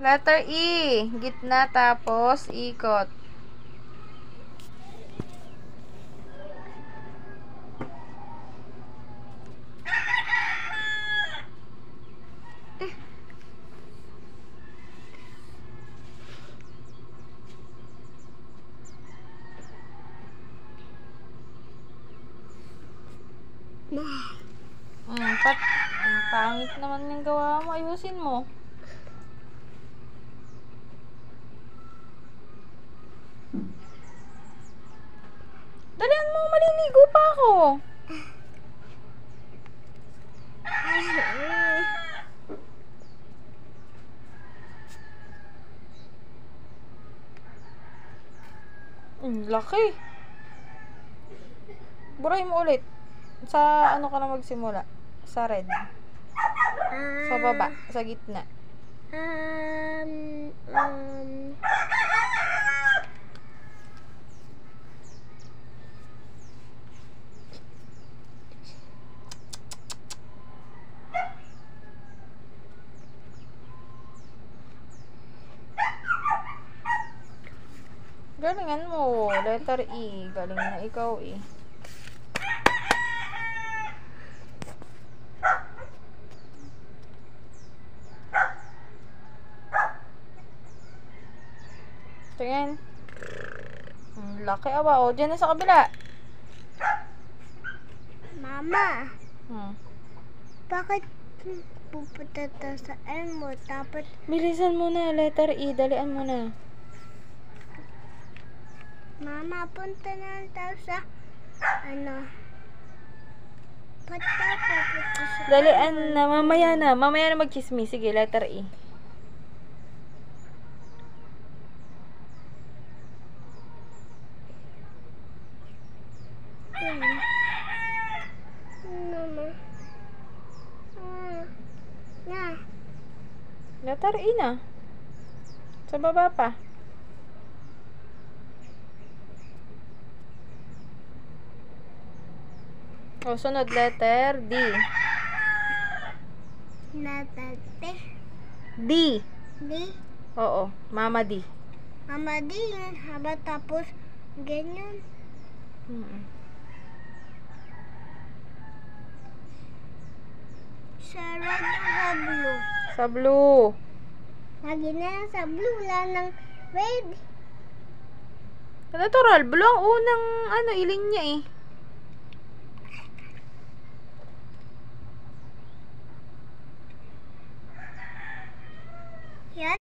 Letter E. Gitna tapos ikot. Ang pangit naman yung gawa mo. Ayusin mo. Dalian mo, maliligo pa ako. Laki. Burahin mo ulit. Sa ano ka na magsimula? Sa red. Sa baba, sa gitna. Galingan mo. Letter E. Galing na ikaw eh. Tingin. Laki awa. O, dyan na sa kabila. Mama, Bakit pupunta tayo sa Elmo? Dapat bilisan mo na. Letter E. Dalian mo na. Mama, punta na tayo sa ba't tayo pupunta sa Dalian na. Mamaya na. Mamaya na mag-chismis. Sige, letter E. Mama. Letter E na. Sa baba pa. O, sunod letter D. Natate. D. Di. Oo, Mama D. Mama, di yun. Haba tapos ganyan. Sa red o sa blue? Sa blue. Lagi na yan sa blue. Wala ng red. Natural, blue ang unang iling niya eh. Yan.